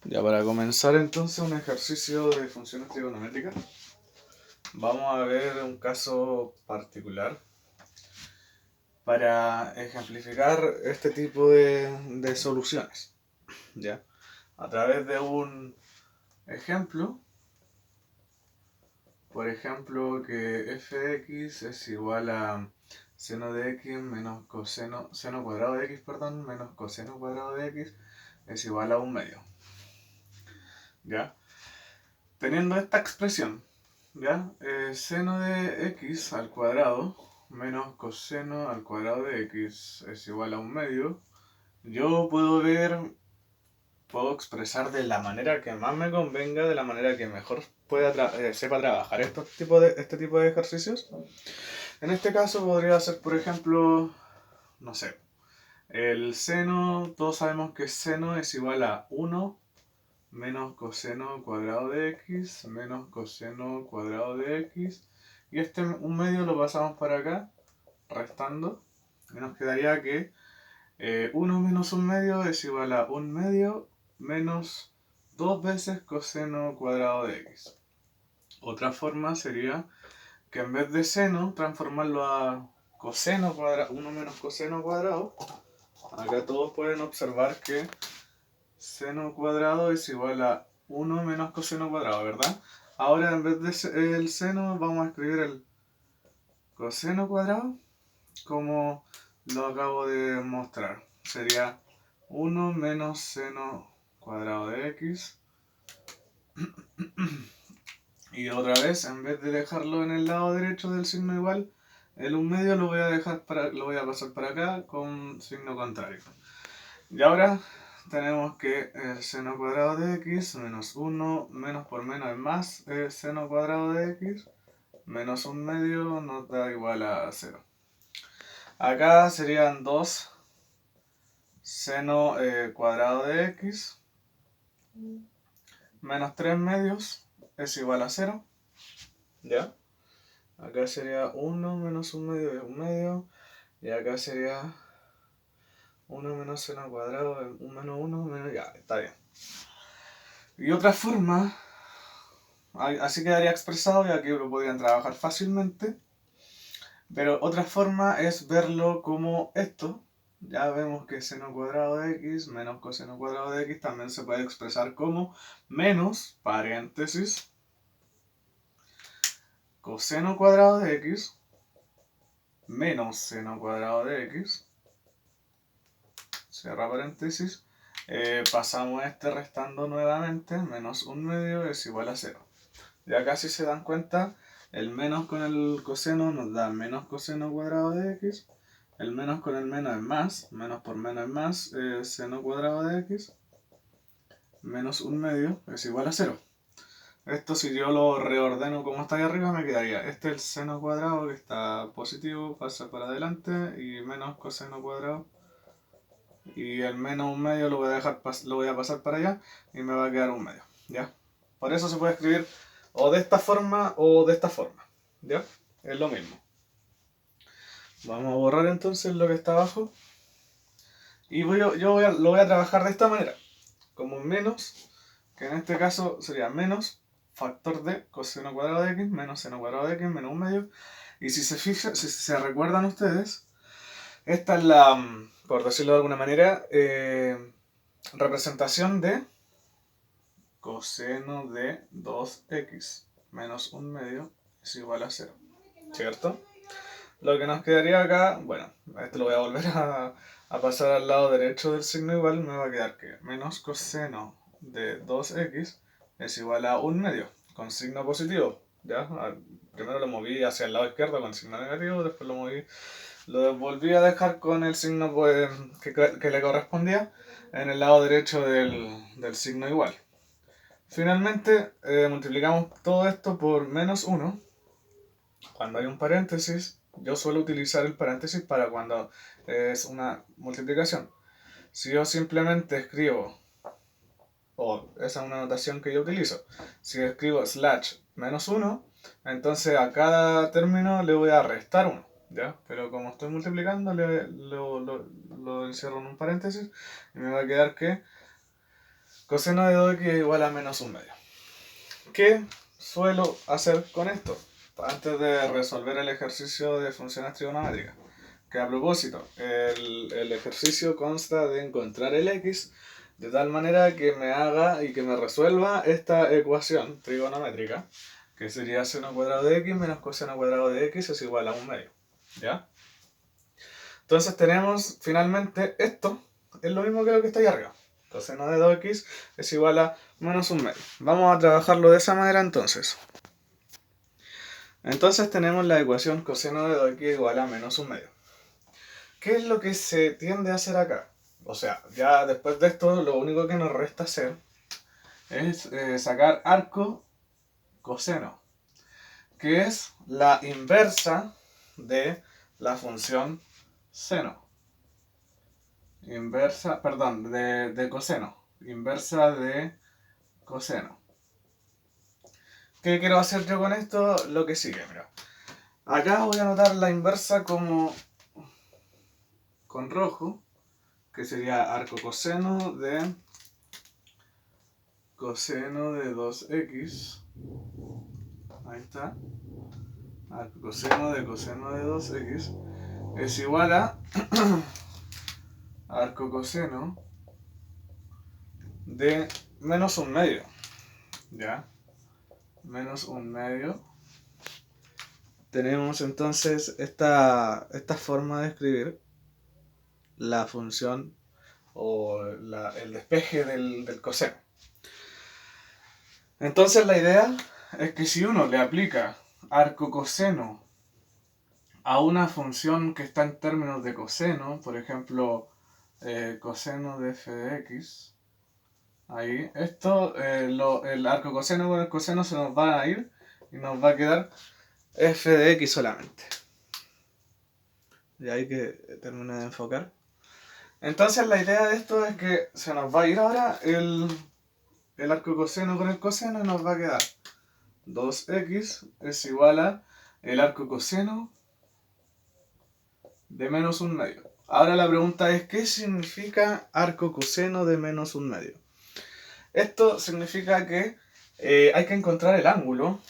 Ya, para comenzar entonces un ejercicio de funciones trigonométricas, vamos a ver un caso particular para ejemplificar este tipo de soluciones. ¿Ya? A través de un ejemplo, por ejemplo, que f de x es igual a seno de x menos seno cuadrado de x, perdón, menos coseno cuadrado de x es igual a un medio. ¿Ya? Teniendo esta expresión, ¿ya? Seno de x al cuadrado menos coseno al cuadrado de x es igual a un medio. Yo puedo expresar de la manera que más me convenga, de la manera que mejor sepa trabajar este tipo de ejercicios. En este caso podría ser, por ejemplo, no sé, el seno, todos sabemos que seno es igual a 1 menos coseno cuadrado de x menos coseno cuadrado de x, y este un medio lo pasamos para acá restando y nos quedaría que 1 menos un medio es igual a un medio menos 2 veces coseno cuadrado de x. Otra forma sería que en vez de seno transformarlo a coseno cuadrado, 1 menos coseno cuadrado. Acá todos pueden observar que seno cuadrado es igual a 1 menos coseno cuadrado, ¿verdad? Ahora en vez de el seno vamos a escribir el coseno cuadrado como lo acabo de mostrar. Sería 1 menos seno cuadrado de x. Y otra vez, en vez de dejarlo en el lado derecho del signo igual, el 1 medio lo voy a pasar para acá con signo contrario. Y ahora tenemos que el seno cuadrado de x menos 1 menos por menos es más, seno cuadrado de x menos 1 medio nos da igual a 0. Acá serían 2 seno cuadrado de x menos 3 medios es igual a 0. ¿Ya? Acá sería 1 menos 1 medio es 1 medio. Y acá sería 1 menos seno cuadrado, 1 menos 1 menos... Ya, está bien. Y otra forma, así quedaría expresado y aquí lo podrían trabajar fácilmente. Pero otra forma es verlo como esto. Ya vemos que seno cuadrado de x menos coseno cuadrado de x también se puede expresar como menos, paréntesis, coseno cuadrado de x menos seno cuadrado de x, cierra paréntesis, pasamos este restando nuevamente, menos 1 medio es igual a 0. Y acá si se dan cuenta, el menos con el coseno nos da menos coseno cuadrado de x, el menos con el menos es más, menos por menos es más, seno cuadrado de x, menos 1 medio es igual a 0. Esto si yo lo reordeno como está ahí arriba me quedaría, este es el seno cuadrado que está positivo, pasa para adelante, y menos coseno cuadrado, y el menos 1 medio lo voy a pasar para allá, y me va a quedar 1 medio, ¿ya? Por eso se puede escribir o de esta forma o de esta forma, ¿ya? Es lo mismo. Vamos a borrar entonces lo que está abajo, y lo voy a trabajar de esta manera, como menos, que en este caso sería menos factor de coseno cuadrado de x menos seno cuadrado de x menos 1 medio. Y si se recuerdan ustedes, esta es la, por decirlo de alguna manera, representación de coseno de 2x menos 1 medio es igual a 0, ¿cierto? Lo que nos quedaría acá, bueno, esto lo voy a volver a pasar al lado derecho del signo igual, me va a quedar que menos coseno de 2x es igual a 1 medio, con signo positivo, ¿ya? Primero lo moví hacia el lado izquierdo con signo negativo, después lo volví a dejar con el signo pues, que le correspondía en el lado derecho del signo igual. Finalmente, multiplicamos todo esto por menos 1. Cuando hay un paréntesis, yo suelo utilizar el paréntesis para cuando es una multiplicación. Si yo simplemente escribo, o esa es una notación que yo utilizo, si escribo slash menos 1, entonces a cada término le voy a restar 1, ¿ya? Pero como estoy multiplicando, lo encierro en un paréntesis y me va a quedar que coseno de 2x es igual a menos 1/2. ¿Qué suelo hacer con esto? Antes de resolver el ejercicio de funciones trigonométricas. Que a propósito, el ejercicio consta de encontrar el x de tal manera que me haga y que me resuelva esta ecuación trigonométrica, que sería seno cuadrado de x menos coseno cuadrado de x es igual a 1/2. ¿Ya? Entonces tenemos finalmente esto, es lo mismo que lo que está ahí arriba. Coseno de 2x es igual a menos 1/2. Vamos a trabajarlo de esa manera entonces. Entonces tenemos la ecuación coseno de 2x igual a menos 1/2. ¿Qué es lo que se tiende a hacer acá? O sea, ya después de esto lo único que nos resta hacer es sacar arco coseno, que es la inversa de la función seno. Inversa, perdón, de coseno. Inversa de coseno. ¿Qué quiero hacer yo con esto? Lo que sigue, mira. Acá voy a anotar la inversa como con rojo, que sería arco coseno de 2x. Ahí está. Arco coseno de 2x es igual a arco coseno de menos 1/2. ¿Ya? Menos 1/2. Tenemos entonces esta forma de escribir la función o el despeje del coseno. Entonces la idea es que si uno le aplica arco coseno a una función que está en términos de coseno, por ejemplo, coseno de f de x, ahí, esto, el arco coseno con el coseno se nos va a ir y nos va a quedar f de x solamente. Y ahí que termine de enfocar. Entonces la idea de esto es que se nos va a ir ahora el arco coseno con el coseno y nos va a quedar 2x es igual a el arco coseno de menos 1/2. Ahora la pregunta es, ¿qué significa arco coseno de menos 1/2? Esto significa que hay que encontrar el ángulo,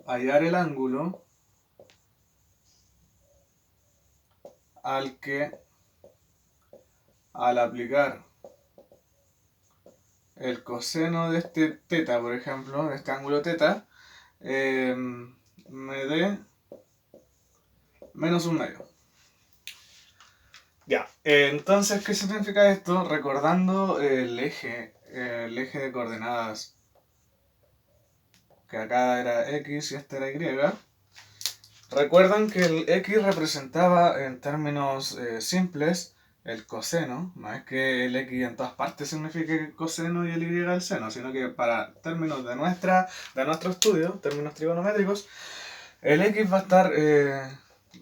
hallar el ángulo al que, al aplicar el coseno de este teta, por ejemplo, de este ángulo teta, me dé menos 1/2. Ya, entonces, ¿qué significa esto? Recordando el eje de coordenadas, que acá era x y este era y. Recuerdan que el x representaba en términos simples el coseno, no es que el x en todas partes signifique el coseno y el y el seno, sino que para términos de nuestro estudio, términos trigonométricos, el x va a estar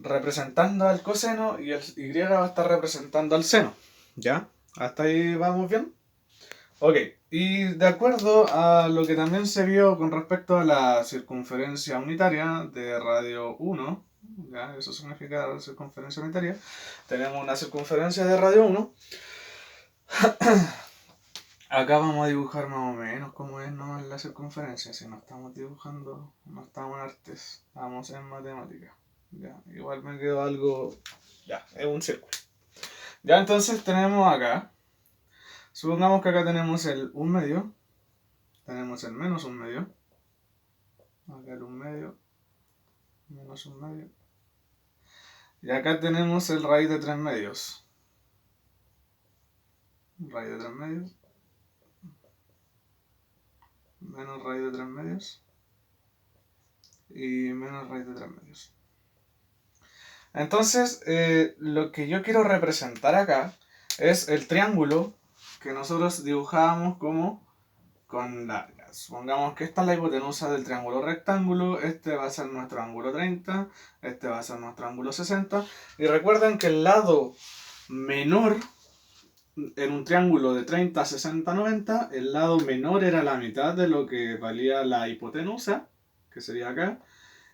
representando al coseno y el y va a estar representando al seno. ¿Ya? ¿Hasta ahí vamos bien? Ok, y de acuerdo a lo que también se vio con respecto a la circunferencia unitaria de radio 1, ¿ya? Eso significa circunferencia unitaria, tenemos una circunferencia de radio 1. Acá vamos a dibujar más o menos cómo es nomás la circunferencia, si no estamos dibujando, no estamos en artes, estamos en matemáticas. Ya, igual me quedó algo, ya, es un círculo. Ya, entonces tenemos acá, supongamos que acá tenemos el 1/2, tenemos el menos 1/2, acá el 1/2, menos 1/2, y acá tenemos el raíz de 3/2, raíz de 3/2, menos raíz de 3/2, y menos raíz de 3/2. Entonces, lo que yo quiero representar acá es el triángulo que nosotros dibujábamos como con la... Supongamos que esta es la hipotenusa del triángulo rectángulo, este va a ser nuestro ángulo 30, este va a ser nuestro ángulo 60, y recuerden que el lado menor en un triángulo de 30, 60, 90, el lado menor era la mitad de lo que valía la hipotenusa, que sería acá,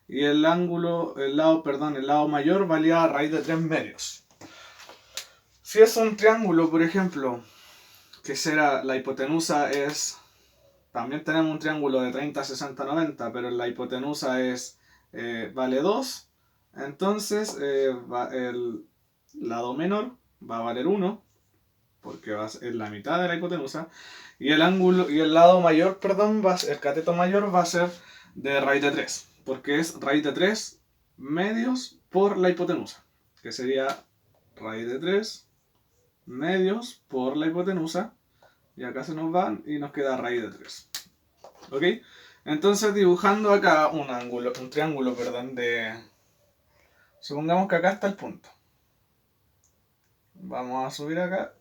y el lado mayor valía raíz de 3/2. Si es un triángulo, por ejemplo, que será la hipotenusa es... También tenemos un triángulo de 30, 60, 90, pero la hipotenusa es vale 2. Entonces el lado menor va a valer 1, porque va a ser la mitad de la hipotenusa. Y el ángulo y el lado mayor, perdón, el cateto mayor va a ser de raíz de 3, porque es raíz de 3 medios por la hipotenusa, que sería raíz de 3 medios por la hipotenusa. Y acá se nos van y nos queda raíz de 3. ¿Ok? Entonces dibujando acá un triángulo, perdón, de... Supongamos que acá está el punto. Vamos a subir acá.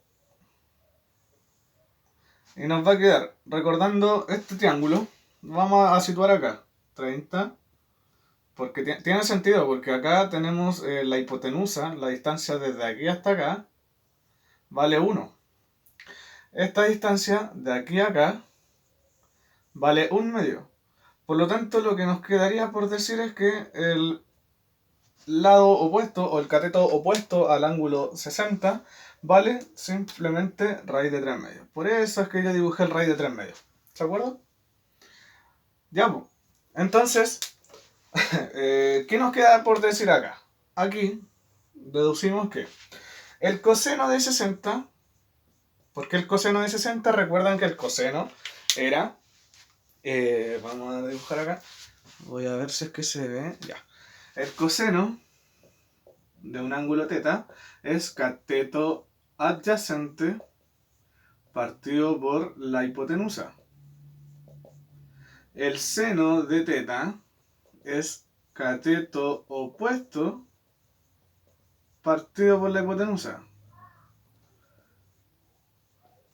Y nos va a quedar, recordando este triángulo, vamos a situar acá, 30. Porque tiene sentido, porque acá tenemos la hipotenusa, la distancia desde aquí hasta acá, vale 1. Esta distancia de aquí a acá vale 1 medio. Por lo tanto, lo que nos quedaría por decir es que el lado opuesto o el cateto opuesto al ángulo 60 vale simplemente raíz de 3 medios. Por eso es que yo dibujé el raíz de 3 medios. ¿De acuerdo? Ya, pues. Entonces, ¿qué nos queda por decir acá? Aquí deducimos que el coseno de 60, porque el coseno de 60, recuerdan que el coseno era, vamos a dibujar acá, voy a ver si es que se ve, ya. El coseno de un ángulo θ es cateto adyacente partido por la hipotenusa. El seno de θ es cateto opuesto partido por la hipotenusa.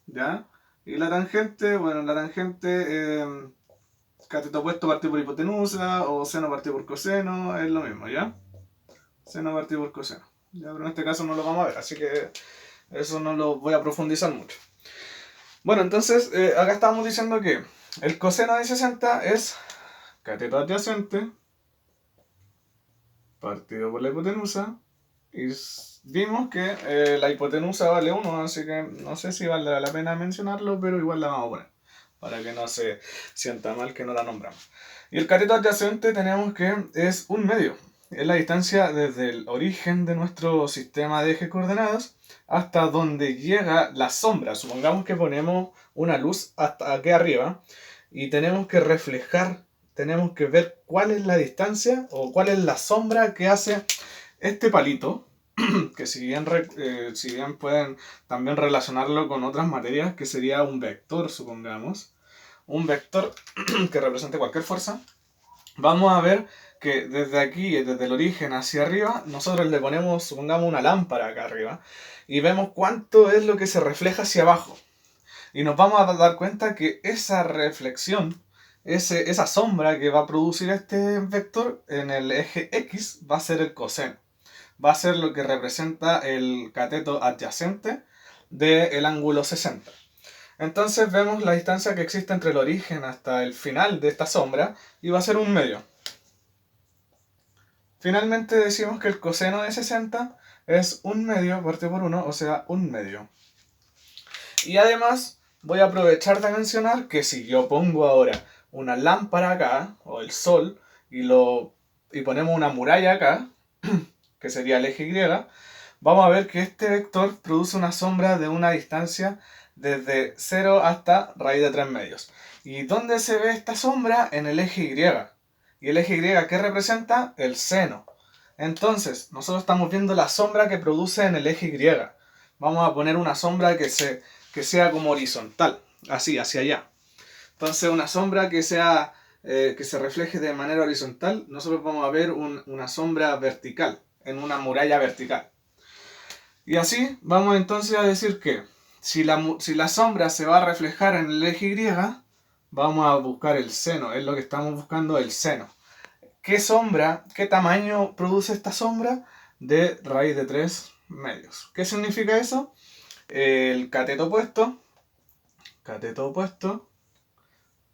¿Ya? Y la tangente, bueno, la tangente, cateto opuesto partido por hipotenusa o seno partido por coseno, es lo mismo, ¿ya? Seno partido por coseno. Ya, pero en este caso no lo vamos a ver, así que eso no lo voy a profundizar mucho. Bueno, entonces, acá estamos diciendo que el coseno de 60 es cateto adyacente partido por la hipotenusa. Y vimos que la hipotenusa vale 1, así que no sé si vale la pena mencionarlo, pero igual la vamos a poner, para que no se sienta mal que no la nombramos. Y el cateto adyacente tenemos que es 1 medio. Es la distancia desde el origen de nuestro sistema de ejes coordenados hasta donde llega la sombra. Supongamos que ponemos una luz hasta aquí arriba y tenemos que reflejar, tenemos que ver cuál es la distancia o cuál es la sombra que hace este palito, que si bien pueden también relacionarlo con otras materias, que sería un vector, supongamos, un vector que represente cualquier fuerza, vamos a ver que desde aquí, desde el origen hacia arriba, nosotros le ponemos, supongamos, una lámpara acá arriba, y vemos cuánto es lo que se refleja hacia abajo. Y nos vamos a dar cuenta que esa reflexión, esa sombra que va a producir este vector en el eje X va a ser el coseno. Va a ser lo que representa el cateto adyacente del ángulo 60. Entonces vemos la distancia que existe entre el origen hasta el final de esta sombra y va a ser 1 medio. Finalmente decimos que el coseno de 60 es 1 medio partido por 1, o sea, 1 medio. Y además voy a aprovechar de mencionar que si yo pongo ahora una lámpara acá, o el sol, y ponemos una muralla acá, que sería el eje Y, vamos a ver que este vector produce una sombra de una distancia desde 0 hasta raíz de 3 medios. ¿Y dónde se ve esta sombra? En el eje Y. ¿Y el eje Y qué representa? El seno. Entonces, nosotros estamos viendo la sombra que produce en el eje Y. Vamos a poner una sombra que sea como horizontal, así, hacia allá. Entonces, una sombra que sea que se refleje de manera horizontal, nosotros vamos a ver una sombra vertical, en una muralla vertical. Y así vamos entonces a decir que si la sombra se va a reflejar en el eje Y, vamos a buscar el seno, es lo que estamos buscando, el seno. ¿Qué sombra, qué tamaño produce esta sombra? De raíz de 3 medios. ¿Qué significa eso? El cateto opuesto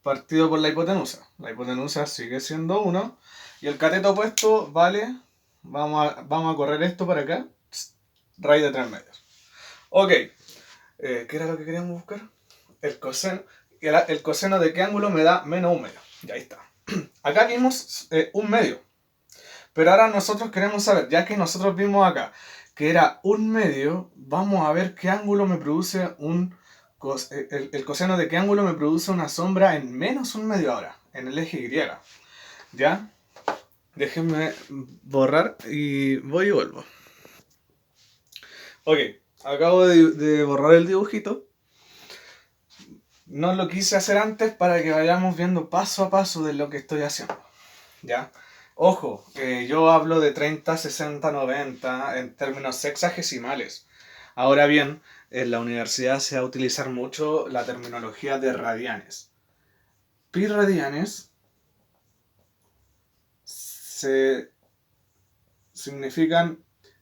partido por la hipotenusa. La hipotenusa sigue siendo 1 y el cateto opuesto vale, vamos a correr esto para acá, raíz de 3 medios. Ok, ¿Qué era lo que queríamos buscar? El coseno. ¿El coseno de qué ángulo me da menos un medio? Ya ahí está. Acá vimos un medio. Pero ahora nosotros queremos saber, ya que nosotros vimos acá que era un medio, vamos a ver qué ángulo me produce el coseno de qué ángulo me produce una sombra en menos un medio ahora, en el eje Y. ¿Ya? Déjenme borrar y voy y vuelvo. Ok, acabo de borrar el dibujito. No lo quise hacer antes para que vayamos viendo paso a paso de lo que estoy haciendo. ¿Ya? Ojo, yo hablo de 30, 60, 90 en términos sexagesimales. Ahora bien, en la universidad se va a utilizar mucho la terminología de radianes. Pi radianes se significan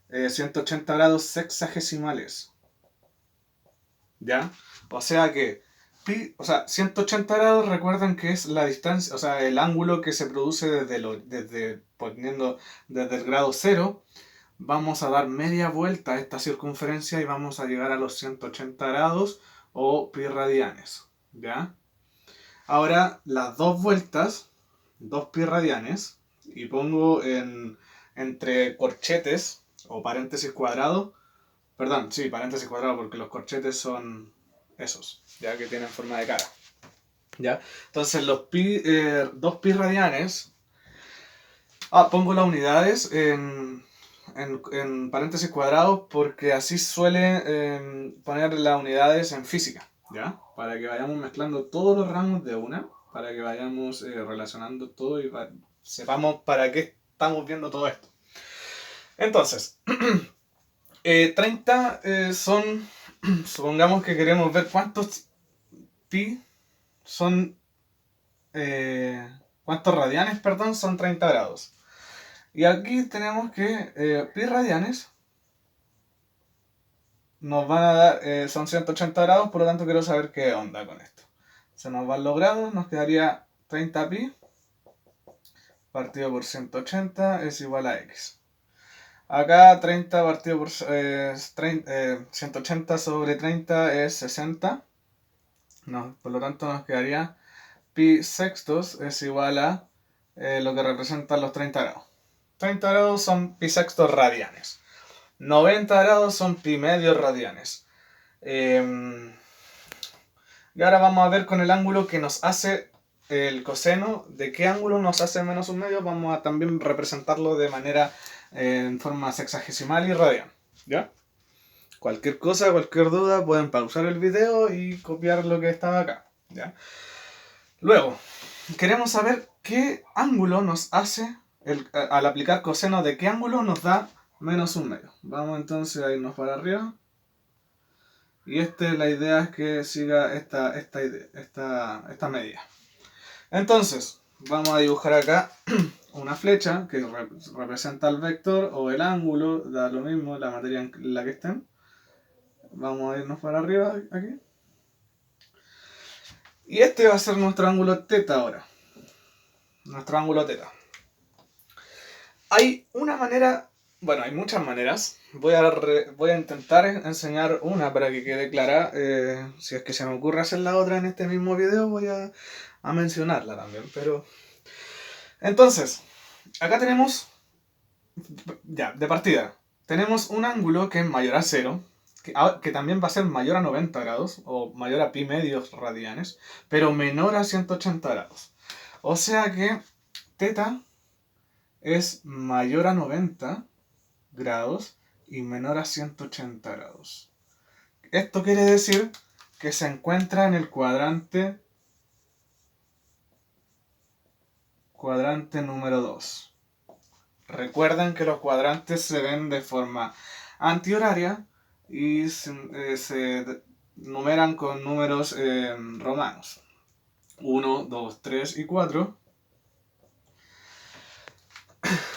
180 grados sexagesimales. ¿Ya? O sea que pi, o sea, 180 grados, recuerden que es la distancia, o sea, el ángulo que se produce poniendo desde el grado 0. Vamos a dar media vuelta a esta circunferencia y vamos a llegar a los 180 grados o pi radianes. ¿Ya? Ahora las dos vueltas, 2 pi radianes, y pongo entre corchetes o paréntesis cuadrados. Perdón, sí, paréntesis cuadrado, porque los corchetes son esos, ya que tienen forma de cara. ¿Ya? Entonces los 2 pi radianes. Pongo las unidades en paréntesis cuadrados porque así suele poner las unidades en física, ¿ya? Para que vayamos mezclando todos los rangos de una, para que vayamos relacionando todo y sepamos para qué estamos viendo todo esto. Entonces, 30 son, supongamos que queremos ver cuántos pi son, cuántos radianes, perdón, son 30 grados. Y aquí tenemos que pi radianes nos van a dar, son 180 grados, por lo tanto quiero saber qué onda con esto. Se nos van los grados, nos quedaría 30 pi partido por 180 es igual a x. Acá 30 partido por 180 sobre 30 es 60. No, por lo tanto nos quedaría pi sextos es igual a lo que representan los 30 grados. 30 grados son pi sextos radianes. 90 grados son pi medios radianes. Y ahora vamos a ver con el ángulo que nos hace el coseno. ¿De qué ángulo nos hace menos un medio? Vamos a también representarlo de manera en forma sexagesimal y radian. ¿Ya? Cualquier cosa, cualquier duda, pueden pausar el video y copiar lo que estaba acá. ¿Ya? Luego, queremos saber qué ángulo nos hace, al aplicar coseno, de qué ángulo nos da menos un medio. Vamos entonces a irnos para arriba. Y la idea es que siga esta medida. Entonces, vamos a dibujar acá una flecha que representa el vector o el ángulo, da lo mismo la materia en la que estén. Vamos a irnos para arriba aquí. Y este va a ser nuestro ángulo teta ahora. Nuestro ángulo teta. Hay una manera, bueno, hay muchas maneras. Voy a intentar enseñar una para que quede clara. Si es que se me ocurre hacer la otra en este mismo video, voy a mencionarla también. Pero entonces, acá tenemos, ya, de partida, tenemos un ángulo que es mayor a 0, que también va a ser mayor a 90 grados, o mayor a pi medios radianes, pero menor a 180 grados. O sea que teta es mayor a 90 grados y menor a 180 grados. Esto quiere decir que se encuentra en el cuadrante número 2. Recuerden que los cuadrantes se ven de forma antihoraria y se numeran con números romanos. 1, 2, 3 y 4.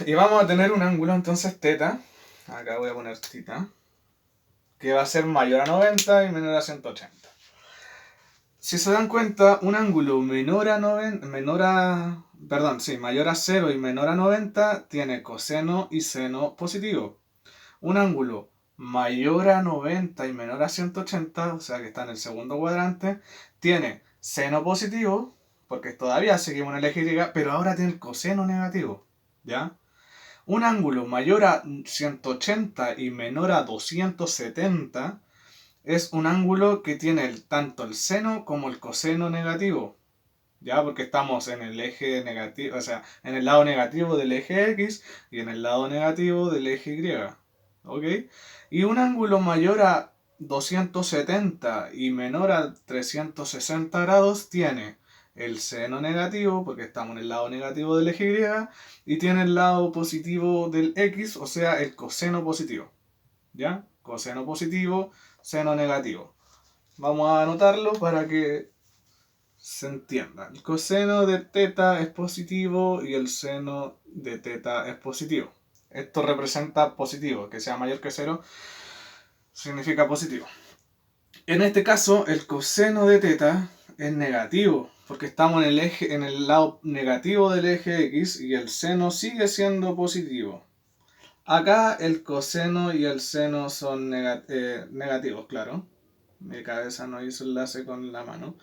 Y vamos a tener un ángulo entonces teta. Acá voy a poner teta. Que va a ser mayor a 90 y menor a 180. Si se dan cuenta, un ángulo mayor a 0 y menor a 90 tiene coseno y seno positivo. Un ángulo mayor a 90 y menor a 180, o sea que está en el segundo cuadrante, tiene seno positivo, porque todavía seguimos en el eje Y, pero ahora tiene el coseno negativo, ¿ya? Un ángulo mayor a 180 y menor a 270 es un ángulo que tiene tanto el seno como el coseno negativo, ¿ya? Porque estamos en el eje negativo, o sea, en el lado negativo del eje X y en el lado negativo del eje Y, ¿ok? Y un ángulo mayor a 270 y menor a 360 grados tiene el seno negativo, porque estamos en el lado negativo del eje Y tiene el lado positivo del X, o sea, el coseno positivo, ¿ya? Coseno positivo, seno negativo. Vamos a anotarlo para que se entienda. El coseno de teta es positivo y el seno de teta es positivo. Esto representa positivo, que sea mayor que 0 significa positivo. En este caso, el coseno de teta es negativo, porque estamos en el eje, en el lado negativo del eje X y el seno sigue siendo positivo. Acá el coseno y el seno son negativos, claro. Mi cabeza no hizo enlace con la mano.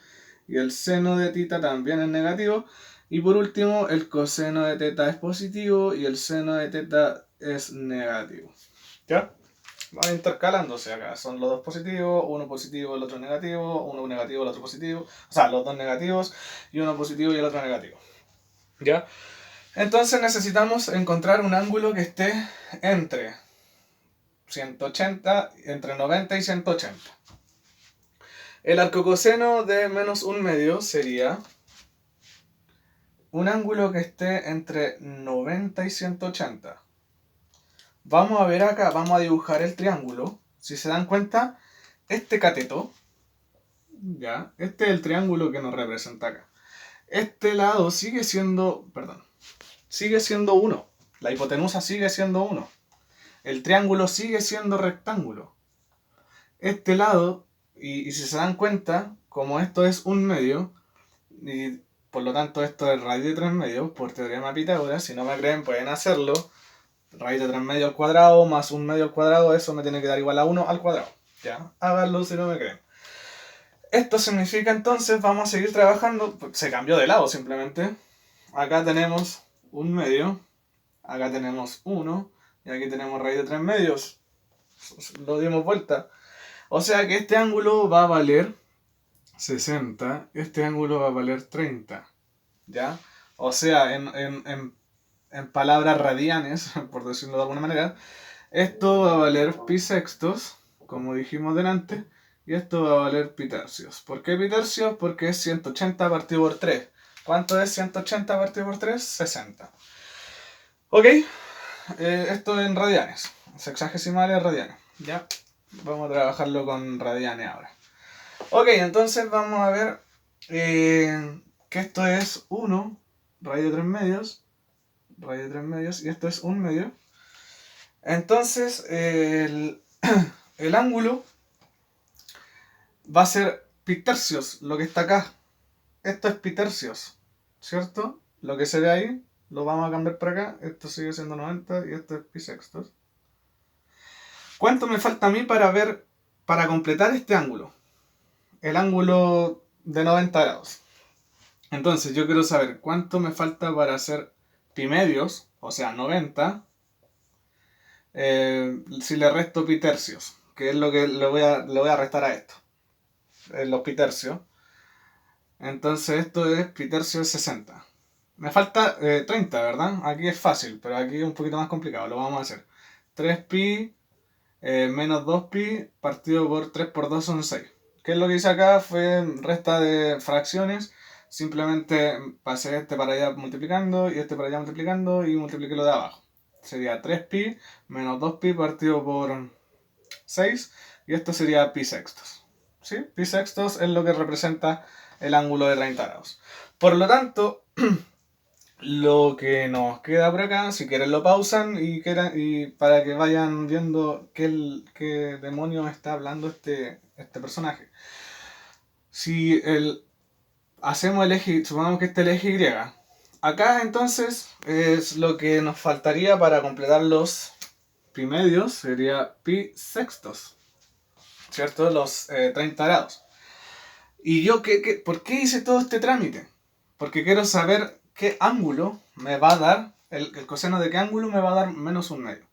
Y el seno de tita también es negativo. Y por último, el coseno de teta es positivo y el seno de teta es negativo. ¿Ya? Van intercalándose acá. Son los dos positivos, uno positivo, el otro negativo, uno negativo, el otro positivo. O sea, los dos negativos y uno positivo y el otro negativo. ¿Ya? Entonces necesitamos encontrar un ángulo que esté entre 180, entre 90 y 180. El arcocoseno de menos un medio sería un ángulo que esté entre 90 y 180. Vamos a ver acá, vamos a dibujar el triángulo. Si se dan cuenta, este cateto, ya, este es el triángulo que nos representa acá. Este lado sigue siendo 1. La hipotenusa sigue siendo 1. El triángulo sigue siendo rectángulo. Este lado, y si se dan cuenta, como esto es un medio, y por lo tanto esto es raíz de 3 medios, por teorema de Pitágoras, si no me creen pueden hacerlo, raíz de 3 medios al cuadrado más 1 medio al cuadrado, eso me tiene que dar igual a 1 al cuadrado. Ya, háganlo si no me creen. Esto significa entonces, vamos a seguir trabajando, se cambió de lado simplemente. Acá tenemos un medio, acá tenemos 1, y aquí tenemos raíz de 3 medios. Lo dimos vuelta. O sea que este ángulo va a valer 60, este ángulo va a valer 30. ¿Ya? O sea, en palabras radianes, por decirlo de alguna manera, esto va a valer pi sextos, como dijimos delante, y esto va a valer pi tercios. ¿Por qué pi tercios? Porque es 180 partido por 3. ¿Cuánto es 180 partido por 3? 60. Ok, esto en radianes, sexagesimales radianes. ¿Ya? Vamos a trabajarlo con radianes ahora. Ok, entonces vamos a ver que esto es 1, raíz de 3 medios, y esto es 1 medio. Entonces el ángulo va a ser pi tercios, lo que está acá. Esto es pi tercios, ¿cierto? Lo que se ve ahí, lo vamos a cambiar para acá. Esto sigue siendo 90 y esto es pi sextos. ¿Cuánto me falta a mí para completar este ángulo? El ángulo de 90 grados. Entonces yo quiero saber cuánto me falta para hacer pi medios, o sea 90, si le resto pi tercios, que es lo que le voy a restar a esto, los pi tercios. Entonces esto es pi tercios 60. Me falta 30, ¿verdad? Aquí es fácil, pero aquí es un poquito más complicado, lo vamos a hacer. 3pi menos 2pi partido por 3 por 2 son 6. ¿Qué es lo que hice acá? Fue resta de fracciones. Simplemente pasé este para allá multiplicando y este para allá multiplicando y multipliqué lo de abajo. Sería 3pi menos 2pi partido por 6 y esto sería pi sextos. ¿Sí? Pi sextos es lo que representa el ángulo de 30 grados. Por lo tanto, lo que nos queda por acá, si quieren lo pausan y para que vayan viendo qué demonio está hablando este personaje. Si hacemos el eje, supongamos que este es el eje Y. Acá entonces es lo que nos faltaría para completar los pi medios sería pi sextos, ¿cierto? Los 30 grados. ¿Y yo por qué hice todo este trámite? Porque quiero saber qué ángulo me va a dar, el coseno de qué ángulo me va a dar menos un medio.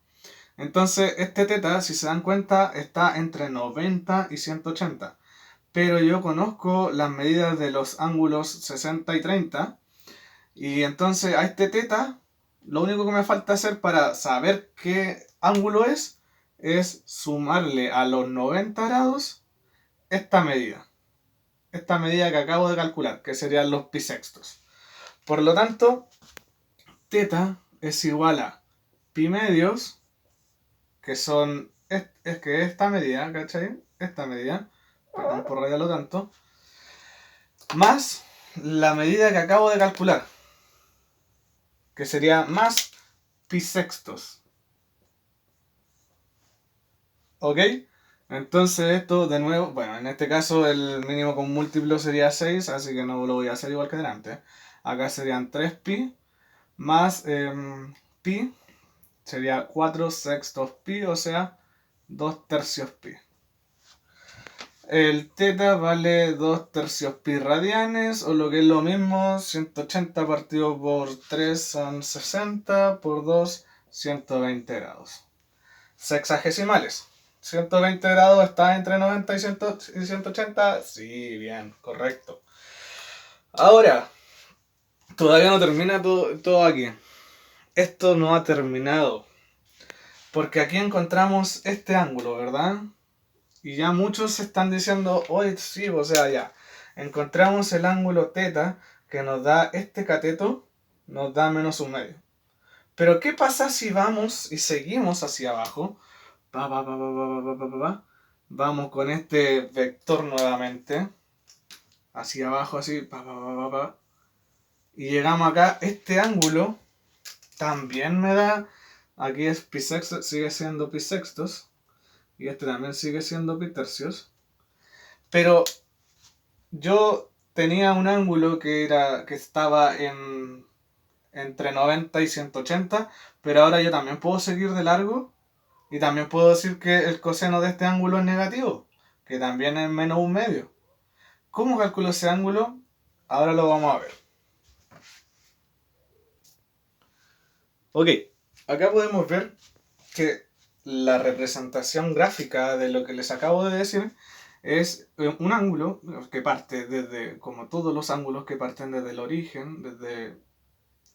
Entonces, este teta, si se dan cuenta, está entre 90 y 180. Pero yo conozco las medidas de los ángulos 60 y 30. Y entonces a este teta, lo único que me falta hacer para saber qué ángulo es sumarle a los 90 grados esta medida. Esta medida que acabo de calcular, que serían los pi sextos. Por lo tanto, teta es igual a pi medios, que son que esta medida, ¿cachai? Esta medida, perdón por rayarlo tanto, más la medida que acabo de calcular, que sería más pi sextos. ¿Ok? Entonces esto de nuevo, bueno, en este caso el mínimo con múltiplo sería 6, así que no lo voy a hacer igual que delante. Acá serían 3pi más pi, sería 4 sextos pi, o sea, 2 tercios pi. El teta vale 2 tercios pi radianes, o lo que es lo mismo, 180 partido por 3 son 60, por 2, 120 grados. Sexagesimales. 120 grados está entre 90 y 180. Sí, bien, correcto. Ahora, todavía no termina todo aquí. Esto no ha terminado. Porque aquí encontramos este ángulo, ¿verdad? Y ya muchos están diciendo, oye, sí, o sea, ya. Encontramos el ángulo teta que nos da este cateto, nos da menos un medio. Pero ¿qué pasa si vamos y seguimos hacia abajo? Vamos con este vector nuevamente. Hacia abajo, así. Y llegamos acá. Este ángulo también me da. Aquí es pi sextos, sigue siendo pi sextos. Y este también sigue siendo pi tercios. Pero yo tenía un ángulo que estaba entre 90 y 180. Pero ahora yo también puedo seguir de largo. Y también puedo decir que el coseno de este ángulo es negativo, que también es menos un medio. ¿Cómo calculo ese ángulo? Ahora lo vamos a ver. Ok, acá podemos ver que la representación gráfica de lo que les acabo de decir es un ángulo que parte desde, como todos los ángulos que parten desde el origen, desde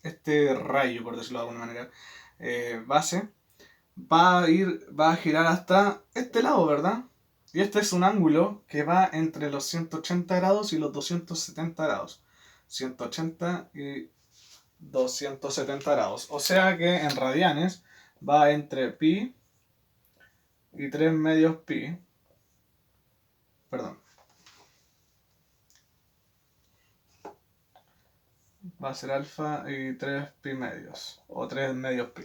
este rayo, por decirlo de alguna manera, base, va a girar hasta este lado, ¿verdad? Y este es un ángulo que va entre los 180 grados y los 270 grados. 180 y 270 grados. O sea que en radianes va entre pi y 3 medios pi. Perdón. Va a ser alfa y 3 pi medios. O 3 medios pi.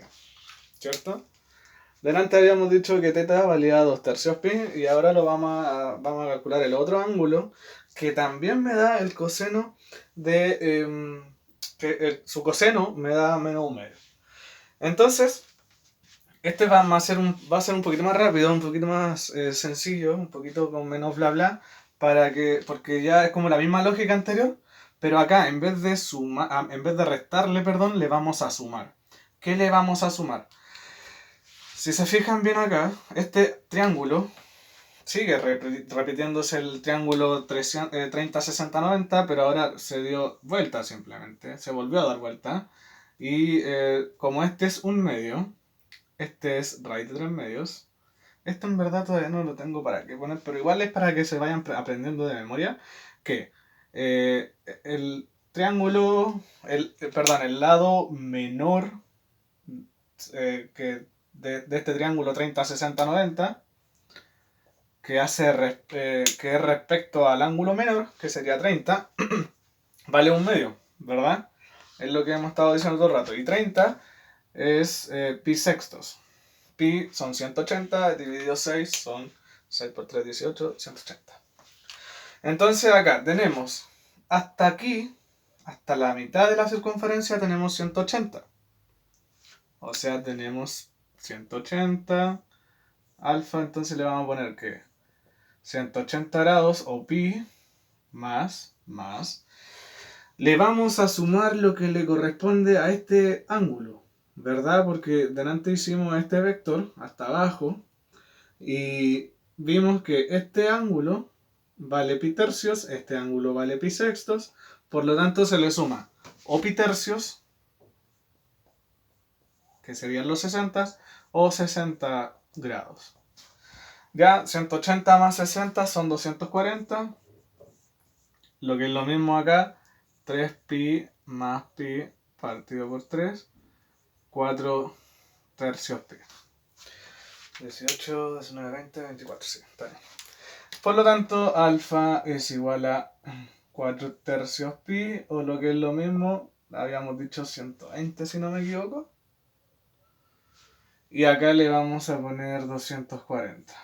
¿Cierto? Delante habíamos dicho que teta valía 2 tercios pi y ahora vamos a calcular el otro ángulo que también me da el coseno de... su coseno me da menos un medio. Entonces, este va a ser un poquito más rápido, un poquito más sencillo, un poquito con menos bla bla, porque ya es como la misma lógica anterior, pero acá en vez de restarle, perdón, le vamos a sumar. ¿Qué le vamos a sumar? Si se fijan bien acá, este triángulo sigue repitiéndose el triángulo 30, 60, 90, pero ahora se dio vuelta simplemente, se volvió a dar vuelta. Y como este es un medio, este es raíz de 3 medios. Esto en verdad todavía no lo tengo para qué poner, pero igual es para que se vayan aprendiendo de memoria que el triángulo, el lado menor que de este triángulo 30, 60, 90, que es respecto al ángulo menor, que sería 30, vale un medio, ¿verdad? Es lo que hemos estado diciendo todo el rato. Y 30 es pi sextos. Pi son 180, dividido 6 son 6 por 3, 18, 180. Entonces acá tenemos, hasta aquí, hasta la mitad de la circunferencia tenemos 180. O sea, tenemos 180 alfa, entonces le vamos a poner que 180 grados o pi más, le vamos a sumar lo que le corresponde a este ángulo, ¿verdad? Porque delante hicimos este vector hasta abajo y vimos que este ángulo vale pi tercios, este ángulo vale pi sextos, por lo tanto se le suma o pi tercios, que serían los 60, o 60 grados. Ya 180 más 60 son 240, lo que es lo mismo acá, 3pi más pi partido por 3, 4 tercios pi. 18, 19, 20, 24, sí, está bien. Por lo tanto, alfa es igual a 4 tercios pi, o lo que es lo mismo, habíamos dicho 120 si no me equivoco. Y acá le vamos a poner 240.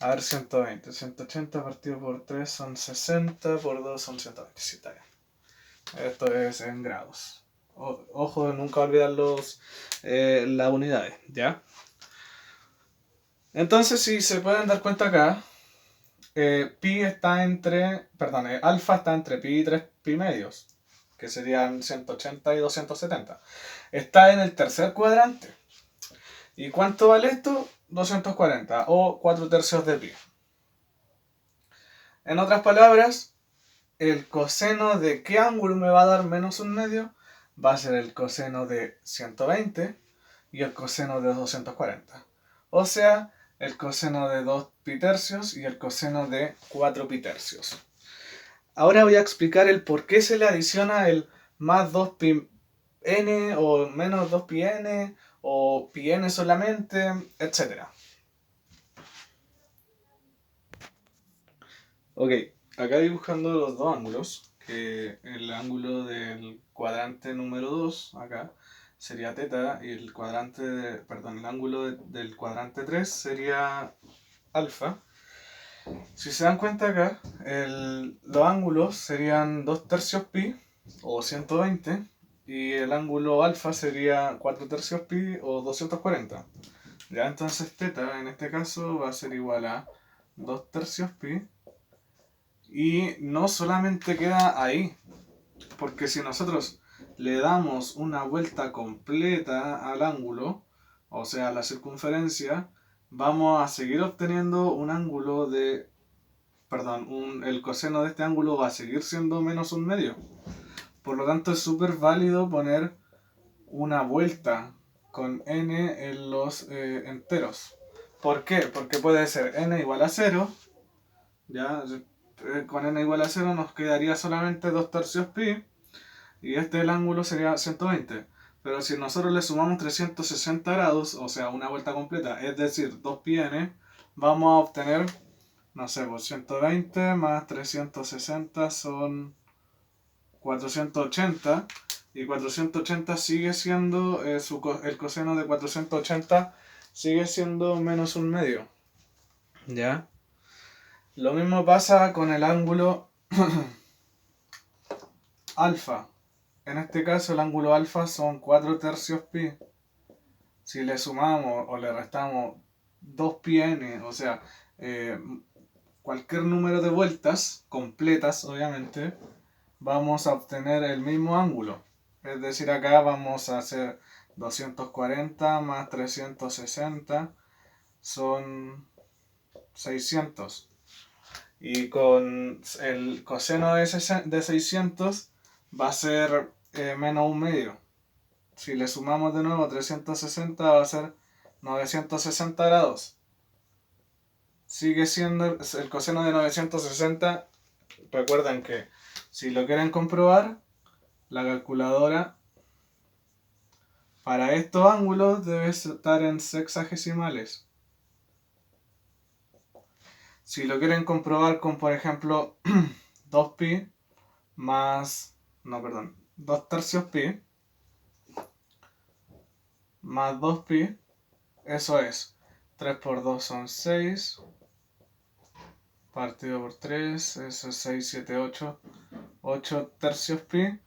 A ver, 120. 180 partido por 3 son 60, por 2 son 120. Sí, está bien. Esto es en grados. Ojo, nunca olvidar las unidades, ¿ya? Entonces, si se pueden dar cuenta acá, pi está entre, perdón, alfa está entre pi y 3 pi medios, que serían 180 y 270. Está en el tercer cuadrante. ¿Y cuánto vale esto? 240 o 4 tercios de pi. En otras palabras, el coseno de qué ángulo me va a dar menos un medio va a ser el coseno de 120 y el coseno de 240. O sea, el coseno de 2 pi tercios y el coseno de 4 pi tercios. Ahora voy a explicar el por qué se le adiciona el más 2 pi n o menos 2 pi n o pi n solamente, etc. Ok, acá dibujando los dos ángulos, que el ángulo del cuadrante número 2, acá, sería teta, y el el ángulo del cuadrante 3 sería alfa. Si se dan cuenta acá, los ángulos serían 2 tercios pi, o 120, y el ángulo alfa sería 4 tercios pi, o 240. Ya, entonces teta, en este caso, va a ser igual a 2 tercios pi, y no solamente queda ahí, porque si nosotros le damos una vuelta completa al ángulo, o sea, a la circunferencia, vamos a seguir obteniendo un ángulo de, el coseno de este ángulo va a seguir siendo menos un medio. Por lo tanto, es súper válido poner una vuelta con n en los enteros. ¿Por qué? Porque puede ser n igual a 0, ya, con n igual a 0 nos quedaría solamente 2 tercios pi, y el ángulo sería 120. Pero si nosotros le sumamos 360 grados, o sea, una vuelta completa, es decir, 2 pi n, vamos a obtener, no sé, pues 120 más 360 son 480, y 480 sigue siendo, el coseno de 480 sigue siendo menos un medio. ¿Ya? Lo mismo pasa con el ángulo alfa. En este caso el ángulo alfa son 4 tercios pi. Si le sumamos o le restamos 2 pi n, o sea, cualquier número de vueltas, completas obviamente, vamos a obtener el mismo ángulo. Es decir, acá vamos a hacer 240 más 360 son 600. Y con el coseno de 600 va a ser menos un medio. Si le sumamos de nuevo 360 va a ser 960 grados. Sigue siendo el coseno de 960. Recuerden que si lo quieren comprobar, la calculadora para estos ángulos debe estar en sexagesimales. Si lo quieren comprobar con, por ejemplo, 2 pi más, 2 tercios pi más 2 pi, eso es 3 por 2 son 6, partido por 3, eso es 6, 7, 8, 8 tercios pi.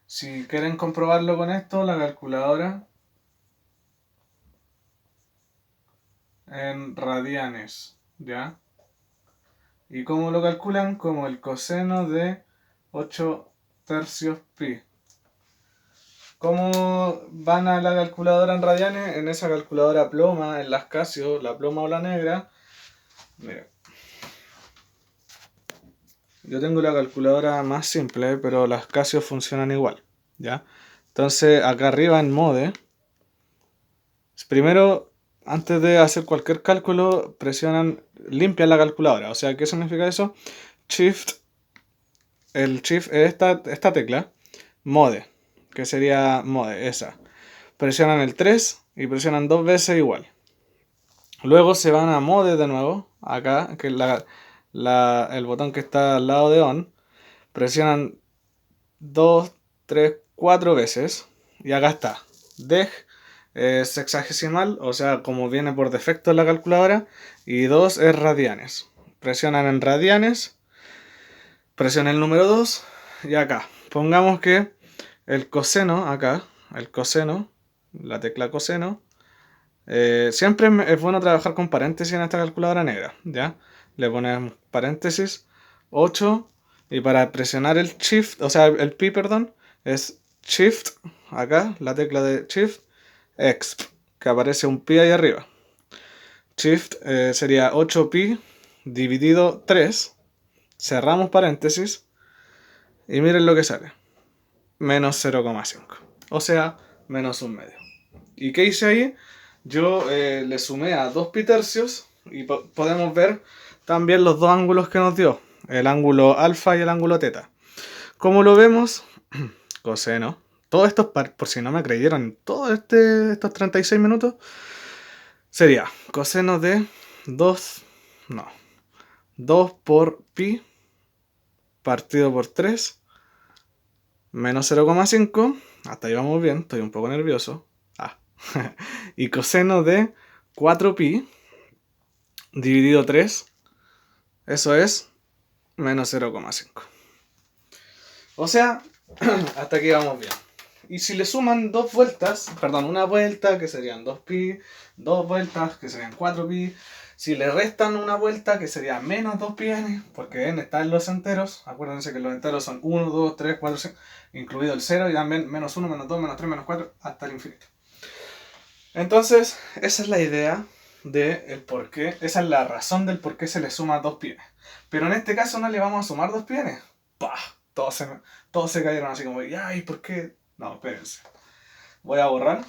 Si quieren comprobarlo con esto, la calculadora en radianes, ¿ya? ¿Y cómo lo calculan? Como el coseno de 8 tercios pi. ¿Cómo van a la calculadora en radianes? En esa calculadora ploma, en las Casio, la ploma o la negra. Mira. Yo tengo la calculadora más simple, pero las Casio funcionan igual, ¿ya? Entonces, acá arriba en Mode, primero, antes de hacer cualquier cálculo, limpian la calculadora. O sea, ¿qué significa eso? El Shift es esta tecla, Mode, que sería Mode, esa. Presionan el 3 y presionan dos veces igual. Luego se van a Mode de nuevo, acá, que es el botón que está al lado de On. Presionan 2, 3, 4 veces. Y acá está. Dej es sexagesimal, o sea, como viene por defecto en la calculadora. Y 2 es radianes. Presionan en radianes. Presionen el número 2. Y acá. Pongamos que el coseno, acá, el coseno, la tecla coseno. Siempre es bueno trabajar con paréntesis en esta calculadora negra, ¿ya? Le ponemos paréntesis 8 y para presionar el shift, o sea, el pi, perdón, es shift, acá, la tecla de shift, exp, que aparece un pi ahí arriba. Shift sería 8pi dividido 3, cerramos paréntesis y miren lo que sale, menos 0,5, o sea, menos un medio. ¿Y qué hice ahí? Yo le sumé a 2 pi tercios y podemos ver también los dos ángulos que nos dio, el ángulo alfa y el ángulo teta. ¿Cómo lo vemos? Coseno. Todo esto, por si no me creyeron, todos estos 36 minutos, sería coseno de 2, no, 2 por pi partido por 3 menos 0,5. Hasta ahí vamos bien, estoy un poco nervioso. Y coseno de 4pi dividido 3, eso es menos 0,5. O sea, hasta aquí vamos bien. Y si le suman dos vueltas, perdón, una vuelta que serían 2pi, dos vueltas que serían 4pi, si le restan una vuelta que sería menos 2pi n, porque n está en los enteros, acuérdense que los enteros son 1, 2, 3, 4, 5, incluido el 0, y también menos 1, menos 2, menos 3, menos 4, hasta el infinito. Entonces, esa es la idea del por qué, esa es la razón del por qué se le suma 2pi n. Pero en este caso no le vamos a sumar 2pi n. ¡Pah! Todos se cayeron así como, ¿y por qué? No, espérense. Voy a borrar.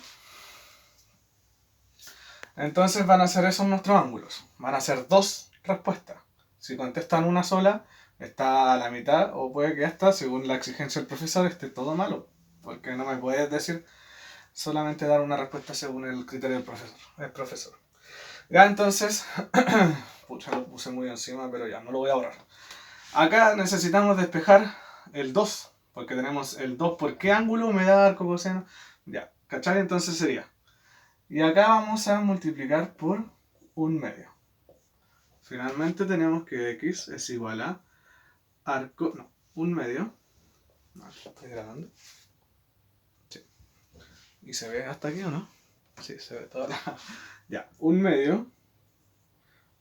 Entonces van a ser esos nuestros ángulos. Van a ser dos respuestas. Si contestan una sola, está a la mitad, o puede que hasta, según la exigencia del profesor, esté todo malo. Porque no me puedes decir solamente dar una respuesta según el criterio del profesor. Ya, entonces, pucha, lo puse muy encima, pero ya, no lo voy a borrar. Acá necesitamos despejar el 2, porque tenemos el 2 por qué ángulo me da arco coseno. Ya, ¿cachai? Entonces sería. Y acá vamos a multiplicar por un medio. Finalmente tenemos que x es igual a arco, no, un medio. No, estoy grabando. Sí. ¿Y se ve hasta aquí o no? Sí, se ve toda la... Ya, un medio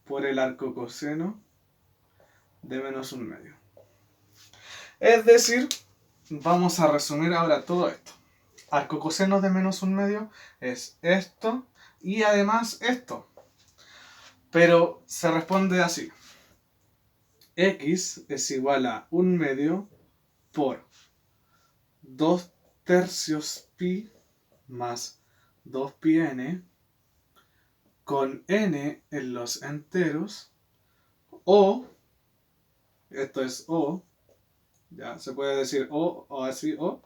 por el arco coseno de menos un medio. Es decir, vamos a resumir ahora todo esto. Arco coseno de menos un medio es esto y además esto. Pero se responde así. X es igual a un medio por 2 tercios pi más 2 pi n con n en los enteros, o, esto es o, ya se puede decir o así o,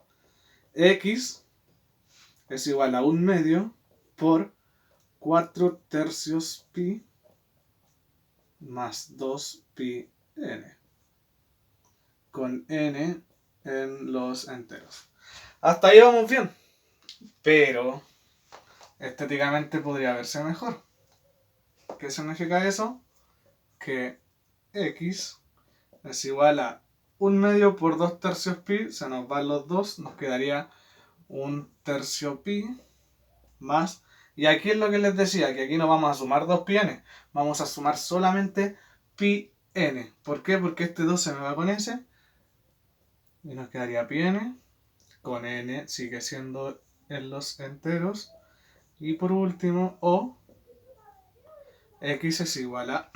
x es igual a un medio por 4 tercios pi más 2 pi n con n en los enteros. Hasta ahí vamos bien, pero estéticamente podría verse mejor. ¿Qué significa eso? Que x es igual a un medio por 2 tercios pi, se nos van los dos, nos quedaría un tercio pi más Y aquí es lo que les decía, que aquí no vamos a sumar dos pi n, vamos a sumar solamente pi n. ¿Por qué? Porque este 2 se me va con ese y nos quedaría pi n, con n sigue siendo en los enteros. Y por último, o x es igual a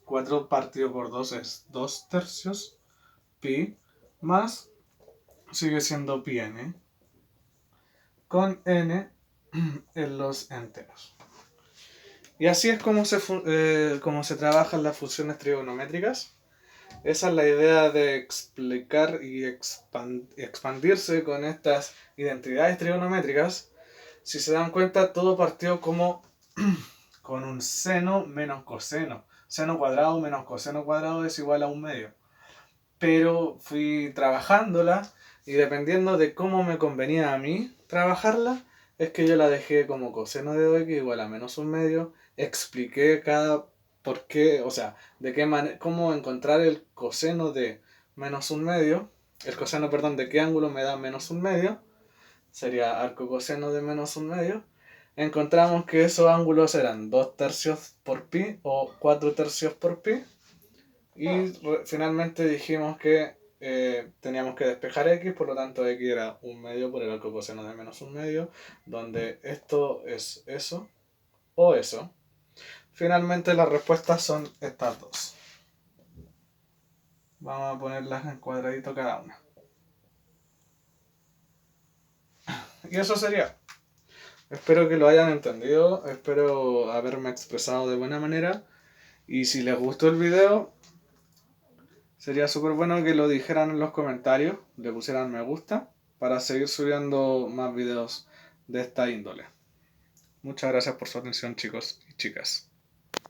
4 partido por 2 es 2 tercios, pi, más, sigue siendo pi n, con n en los enteros. Y así es como se trabajan las funciones trigonométricas. Esa es la idea de explicar y expandirse con estas identidades trigonométricas. Si se dan cuenta, todo partió como con un seno menos coseno. Seno cuadrado menos coseno cuadrado es igual a un medio. Pero fui trabajándola y dependiendo de cómo me convenía a mí trabajarla, es que yo la dejé como coseno de 2x igual a menos un medio. Expliqué cada por qué, o sea, de qué manera, cómo encontrar el coseno de menos un medio, el coseno, perdón, de qué ángulo me da menos un medio, sería arco coseno de menos un medio. Encontramos que esos ángulos eran 2 tercios por pi o 4 tercios por pi. Y finalmente dijimos que teníamos que despejar x, por lo tanto x era un medio por el arco coseno de menos un medio, donde esto es eso o eso. Finalmente las respuestas son estas dos. Vamos a ponerlas en cuadradito cada una. Y eso sería. Espero que lo hayan entendido, espero haberme expresado de buena manera. Y si les gustó el video, sería súper bueno que lo dijeran en los comentarios, le pusieran me gusta, para seguir subiendo más videos de esta índole. Muchas gracias por su atención, chicos y chicas.